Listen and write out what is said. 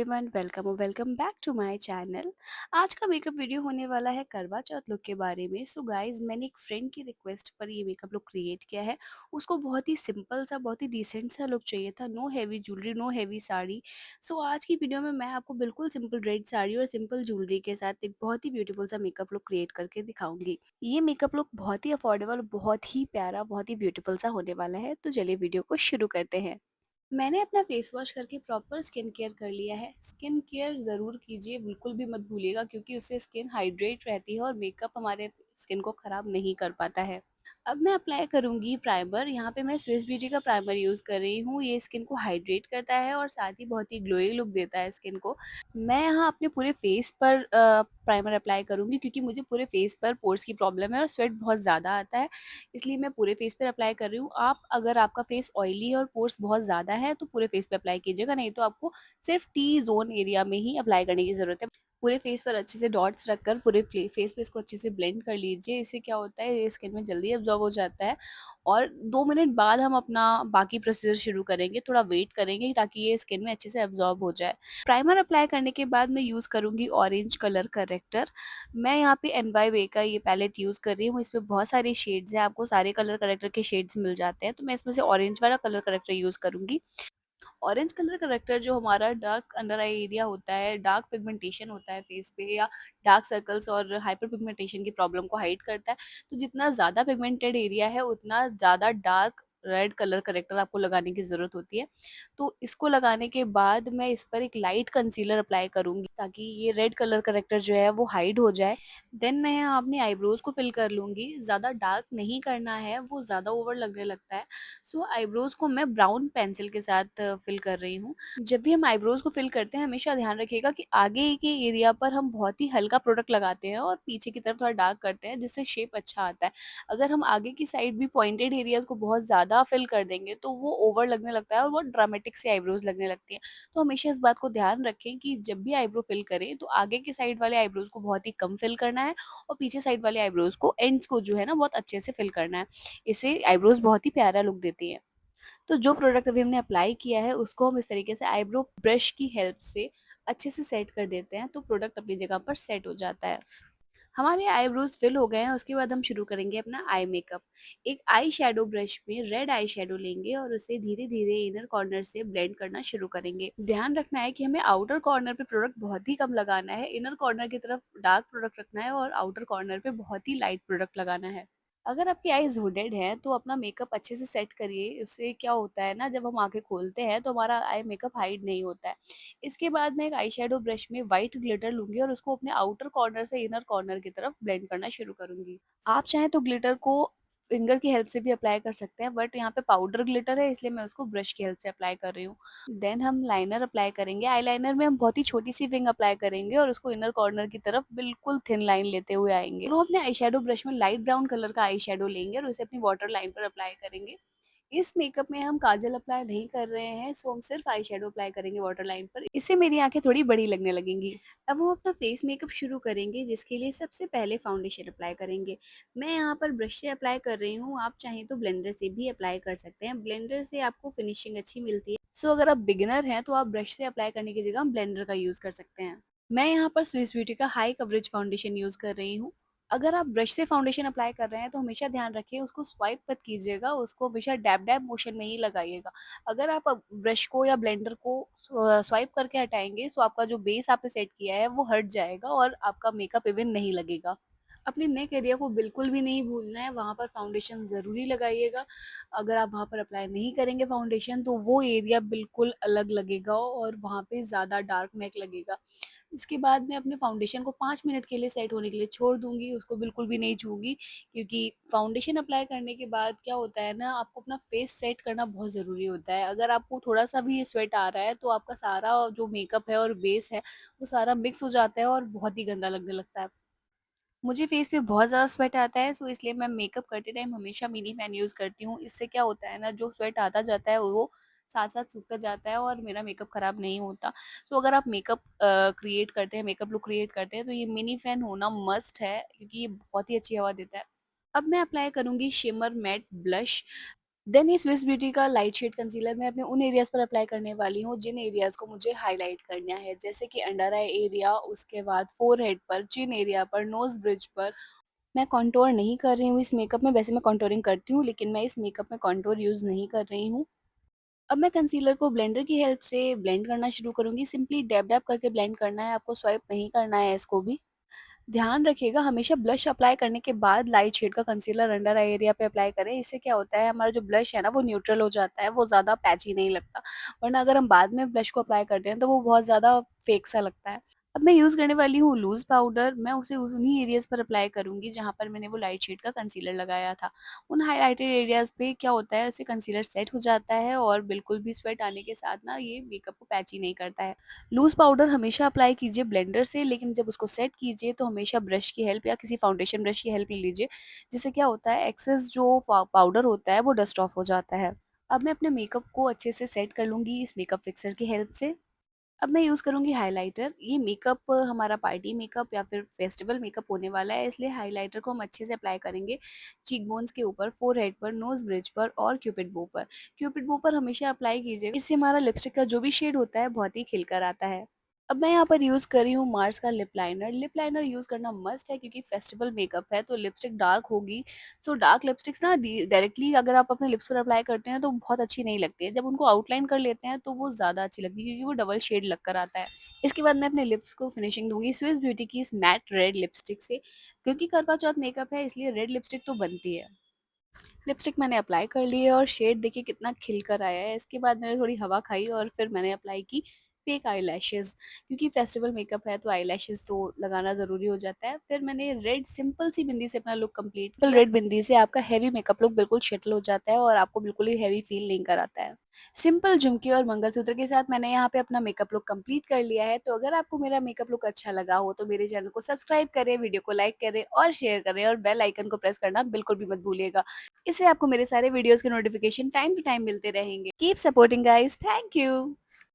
Everyone, welcome back to my channel. आज का makeup video होने वाला है करवा चौथ लुक के बारे में। सो गाइस, मैंने एक फ्रेंड की रिक्वेस्ट पर ये मेकअप लुक क्रिएट किया है। उसको बहुत ही सिंपल सा, बहुत ही डिसेंट सा लुक चाहिए था। No heavy jewellery, no heavy sari. So आज की वीडियो में मैं आपको बिल्कुल सिंपल रेड साड़ी और सिंपल ज्वेलरी के साथ एक बहुत ही ब्यूटीफुल सा मेकअप लुक क्रिएट करके दिखाऊंगी। ये मेकअप लुक बहुत ही अफोर्डेबल, बहुत ही प्यारा, बहुत ही ब्यूटीफुल सा होने वाला है। तो चलिए वीडियो को शुरू करते हैं। मैंने अपना फेस वॉश करके प्रॉपर स्किन केयर कर लिया है। स्किन केयर ज़रूर कीजिए, बिल्कुल भी मत भूलिएगा, क्योंकि उससे स्किन हाइड्रेट रहती है और मेकअप हमारे स्किन को ख़राब नहीं कर पाता है। अब मैं अप्लाई करूँगी प्राइमर। यहाँ पे मैं स्विस ब्यूटी का प्राइमर यूज़ कर रही हूँ। ये स्किन को हाइड्रेट करता है और साथ ही बहुत ही ग्लोई लुक देता है स्किन को। मैं यहाँ अपने पूरे फेस पर प्राइमर अप्लाई करूँगी, क्योंकि मुझे पूरे फेस पर पोर्स की प्रॉब्लम है और स्वेट बहुत ज़्यादा आता है। इसलिए मैं पूरे फेस पर अप्लाई कर रही हूँ। आप अगर आपका फेस ऑयली है और पोर्स बहुत ज़्यादा है तो पूरे फेस पे अप्लाई कीजिएगा, नहीं तो आपको सिर्फ टी जोन एरिया में ही अप्लाई करने की ज़रूरत है। पूरे फेस पर अच्छे से डॉट्स रखकर पूरे फेस पे इसको अच्छे से ब्लेंड कर लीजिए। इससे क्या होता है, ये स्किन में जल्दी अब्जॉर्ब हो जाता है। और 2 मिनट बाद हम अपना बाकी प्रोसीजर शुरू करेंगे। थोड़ा वेट करेंगे ताकि ये स्किन में अच्छे से अब्जॉर्ब हो जाए। प्राइमर अप्लाई करने के बाद मैं यूज़ करूँगी ऑरेंज कलर करेक्टर। मैं यहाँ पे एनवाई वे का ये पैलेट यूज़ कर रही हूँ। इसमें बहुत सारे शेड्स हैं, आपको सारे कलर करेक्टर के शेड्स मिल जाते हैं। तो मैं इसमें से ऑरेंज वाला कलर करेक्टर यूज़ करूँगी। ऑरेंज कलर करेक्टर जो हमारा डार्क अंडर आई एरिया होता है, डार्क पिगमेंटेशन होता है फेस पे, या डार्क सर्कल्स और हाइपर पिगमेंटेशन की प्रॉब्लम को हाइड करता है। तो जितना ज़्यादा पिगमेंटेड एरिया है, उतना ज़्यादा डार्क रेड कलर करेक्टर आपको लगाने की ज़रूरत होती है। तो इसको लगाने के बाद मैं इस पर एक लाइट कंसीलर अप्लाई करूँगी, ताकि ये रेड कलर करेक्टर जो है वो हाइड हो जाए। देन मैं यहाँ अपनी आईब्रोज़ को फिल कर लूँगी। ज़्यादा डार्क नहीं करना है, वो ज़्यादा ओवर लगने लगता है। सो आईब्रोज़ को मैं ब्राउन पेंसिल के साथ फिल कर रही हूँ। जब भी हम आईब्रोज़ को फिल करते हैं, हमेशा ध्यान रखिएगा कि आगे के एरिया पर हम बहुत ही हल्का प्रोडक्ट लगाते हैं और पीछे की तरफ थोड़ा डार्क करते हैं, जिससे शेप अच्छा आता है। अगर हम आगे की साइड भी पॉइंटेड एरियाज़ को बहुत ज़्यादा फिल कर देंगे, तो वो ओवर लगने लगता है और बहुत ड्रामेटिक सी आईब्रोज़ लगने लगती हैं। तो हमेशा इस बात को ध्यान रखें कि जब भी आईब्रो फिल करें, तो आगे की साइड वाले आईब्रोज़ को बहुत ही कम फिल करना है और पीछे साइड वाले आईब्रोज़ को, एंड्स को जो है ना, बहुत अच्छे से फिल करना है। इससे आईब्रोज़ बहुत ही प्यारा लुक देती हैं। तो जो प्रोडक्ट अभी हमने अप्लाई किया है, उसको हम इस तरीके से आईब्रो ब्रश की हेल्प से अच्छे से सेट कर देते हैं, तो प्रोडक्ट अपनी जगह पर सेट हो जाता है। हमारे आईब्रोज फिल हो गए हैं, उसके बाद हम शुरू करेंगे अपना आई मेकअप। एक आई शेडो ब्रश में रेड आई शेडो लेंगे और उसे धीरे धीरे इनर कॉर्नर से ब्लेंड करना शुरू करेंगे। ध्यान रखना है कि हमें आउटर कॉर्नर पे प्रोडक्ट बहुत ही कम लगाना है, इनर कॉर्नर की तरफ डार्क प्रोडक्ट रखना है और आउटर कॉर्नर पे बहुत ही लाइट प्रोडक्ट लगाना है। अगर आपकी आईज हुडेड है तो अपना मेकअप अच्छे से सेट करिए। उससे क्या होता है ना, जब हम आंखें खोलते हैं तो हमारा आई मेकअप हाइड नहीं होता है। इसके बाद मैं एक आई शेडो ब्रश में व्हाइट ग्लिटर लूंगी और उसको अपने आउटर कॉर्नर से इनर कॉर्नर की तरफ ब्लेंड करना शुरू करूंगी। आप चाहें तो ग्लिटर को फिंगर की हेल्प से भी अप्लाई कर सकते हैं, बट यहाँ पे पाउडर ग्लिटर है, इसलिए मैं उसको ब्रश की हेल्प से अप्लाई कर रही हूँ। देन हम लाइनर अप्लाई करेंगे। आईलाइनर में हम बहुत ही छोटी सी विंग अप्लाई करेंगे और उसको इनर कॉर्नर की तरफ बिल्कुल थिन लाइन लेते हुए आएंगे। हम अपने आई शेडो ब्रश में लाइट ब्राउन कलर का आई शेडो लेंगे और उसे अपनी वाटर लाइन पर अप्लाई करेंगे। इस मेकअप में हम काजल अप्लाई नहीं कर रहे हैं, सो हम सिर्फ आई शेडो अप्लाई करेंगे वाटर लाइन पर। इससे मेरी आंखें थोड़ी बड़ी लगने लगेंगी। अब हम अपना फेस मेकअप शुरू करेंगे, जिसके लिए सबसे पहले फाउंडेशन अप्लाई करेंगे। मैं यहाँ पर ब्रश से अप्लाई कर रही हूँ, आप चाहें तो ब्लेंडर से भी अप्लाई कर सकते हैं। ब्लेंडर से आपको फिनिशिंग अच्छी मिलती है। सो अगर आप बिगिनर हैं तो आप ब्रश से अप्लाई करने की जगह ब्लेंडर का यूज़ कर सकते हैं। मैं यहाँ पर स्विस ब्यूटी का हाई कवरेज फाउंडेशन यूज़ कर रही हूँ। अगर आप ब्रश से फाउंडेशन अप्लाई कर रहे हैं तो हमेशा ध्यान रखिए, उसको स्वाइप मत कीजिएगा, उसको हमेशा डैब डैब मोशन में ही लगाइएगा। अगर आप ब्रश को या ब्लेंडर को स्वाइप करके हटाएंगे, तो आपका जो बेस आपने सेट किया है वो हट जाएगा और आपका मेकअप इवन नहीं लगेगा। अपने नेक एरिया को बिल्कुल भी नहीं भूलना है, वहाँ पर फाउंडेशन ज़रूरी लगाइएगा। अगर आप वहाँ पर अप्लाई नहीं करेंगे फाउंडेशन, तो वो एरिया बिल्कुल अलग लगेगा और वहाँ पे ज़्यादा डार्क नेक लगेगा। इसके बाद मैं अपने फाउंडेशन को 5 मिनट के लिए सेट होने के लिए छोड़ दूँगी, उसको बिल्कुल भी नहीं छूऊँगी, क्योंकि फाउंडेशन अप्लाई करने के बाद क्या होता है ना, आपको अपना फेस सेट करना बहुत ज़रूरी होता है। अगर आपको थोड़ा-सा भी स्वेट आ रहा है, तो आपका सारा जो मेकअप है और बेस है, वो सारा मिक्स हो जाता है और बहुत ही गंदा लगने लगता है। मुझे फेस पे बहुत ज़्यादा स्वेट आता है, सो इसलिए मैं मेकअप करते टाइम हमेशा मिनी फैन यूज़ करती हूँ। इससे क्या होता है ना, जो स्वेट आता जाता है वो साथ-साथ सूखता जाता है और मेरा मेकअप खराब नहीं होता। तो अगर आप मेकअप क्रिएट करते हैं, मेकअप लुक क्रिएट करते हैं, तो ये मिनी फैन होना मस्ट है, क्योंकि ये बहुत ही अच्छी हवा देता है। अब मैं अप्लाई करूँगी शिमर मैट ब्लश। देन ये स्विस ब्यूटी का लाइट शेड कंसीलर मैं अपने उन एरियाज़ पर अप्लाई करने वाली हूँ जिन एरियाज़ को मुझे हाइलाइट करना है। जैसे कि अंडर आई एरिया, उसके बाद फोरहेड पर, चिन एरिया पर, नोज़ ब्रिज पर। मैं कॉन्टूर नहीं कर रही हूँ इस मेकअप में, वैसे मैं कॉन्टूरिंग करती हूँ लेकिन मैं इस मेकअप में कॉन्टूर यूज़ नहीं कर रही हूँ। अब मैं कंसीलर को ब्लेंडर की हेल्प से ब्लेंड करना शुरू करूँगी। सिंपली डैब-डैब करके ब्लेंड करना है, आपको स्वाइप नहीं करना है इसको भी। ध्यान रखिएगा हमेशा ब्लश अप्लाई करने के बाद लाइट शेड का कंसीलर अंडर आई एरिया पे अप्लाई करें। इससे क्या होता है हमारा जो ब्लश है ना वो न्यूट्रल हो जाता है, वो ज़्यादा पैची नहीं लगता। वरना अगर हम बाद में ब्लश को अप्लाई करते हैं तो वो बहुत ज़्यादा फेक सा लगता है। अब मैं यूज़ करने वाली हूँ लूज़ पाउडर, मैं उसे उन्हीं एरियाज़ पर अप्लाई करूँगी जहाँ पर मैंने वो लाइट शेड का कंसीलर लगाया था। उन हाइलाइटेड एरियाज़ पे क्या होता है उससे कंसीलर सेट हो जाता है और बिल्कुल भी स्वेट आने के साथ ना ये मेकअप को पैची नहीं करता है। लूज़ पाउडर हमेशा अप्लाई कीजिए ब्लेंडर से, लेकिन जब उसको सेट कीजिए तो हमेशा ब्रश की हेल्प या किसी फाउंडेशन ब्रश की हेल्प ले लीजिए। जिससे क्या होता है एक्सेस जो पाउडर होता है वो डस्ट ऑफ हो जाता है। अब मैं अपने मेकअप को अच्छे से सेट कर लूँगी इस मेकअप फिक्सर की हेल्प से। अब मैं यूज़ करूँगी हाइलाइटर। ये मेकअप हमारा पार्टी मेकअप या फिर फेस्टिवल मेकअप होने वाला है, इसलिए हाइलाइटर को हम अच्छे से अप्लाई करेंगे चीक बोन्स के ऊपर, फोरहेड पर, नोज़ ब्रिज पर और क्यूपिड बो पर। क्यूपिड बो पर हमेशा अप्लाई कीजिएगा, इससे हमारा लिपस्टिक का जो भी शेड होता है बहुत ही खिल कर आता है। अब मैं यहाँ पर यूज़ कर रही हूँ मार्स का lip liner. Lip liner use करना मस्ट है क्योंकि फेस्टिवल मेकअप है तो लिपस्टिक डार्क होगी। सो डार्क लिपस्टिक्स ना डायरेक्टली अगर आप अपने लिप्स पर अप्लाई करते हैं तो बहुत अच्छी नहीं लगती है। जब उनको आउटलाइन कर लेते हैं तो वो ज़्यादा अच्छी लगती है क्योंकि वो डबल शेड लग कर आता है। इसके बाद मैं अपने लिप्स को फिनिशिंग दूंगी स्विस ब्यूटी की इस मैट रेड लिपस्टिक से। क्योंकि करवा चौथ मेकअप है इसलिए रेड लिपस्टिक तो बनती है। लिपस्टिक मैंने अप्लाई कर ली है और शेड देखिए कितना खिल कर आया है। इसके बाद मैंने थोड़ी हवा खाई और फिर मैंने अप्लाई की फेक आईलैशेज़। क्योंकि फेस्टिवल मेकअप है तो आईलैशेज़ तो लगाना ज़रूरी हो जाता है। फिर मैंने रेड सिंपल सी बिंदी से अपना लुक कंप्लीट किया। रेड बिंदी से आपका हेवी मेकअप लुक बिल्कुल सेटल हो जाता है और आपको बिल्कुल ही हेवी फील नहीं कराता है। सिंपल झुमके और मंगलसूत्र के साथ मैंने यहाँ पे अपना मेकअप लुक कंप्लीट कर लिया है। तो अगर आपको मेरा मेकअप लुक अच्छा लगा हो तो मेरे चैनल को सब्सक्राइब करें, वीडियो को लाइक करें और शेयर करें और बेल आइकन को प्रेस करना बिल्कुल भी मत भूलिएगा। इससे आपको मेरे सारे वीडियोज़ के नोटिफ़िकेशन टाइम टू टाइम मिलते रहेंगे। Keep supporting guys, thank you.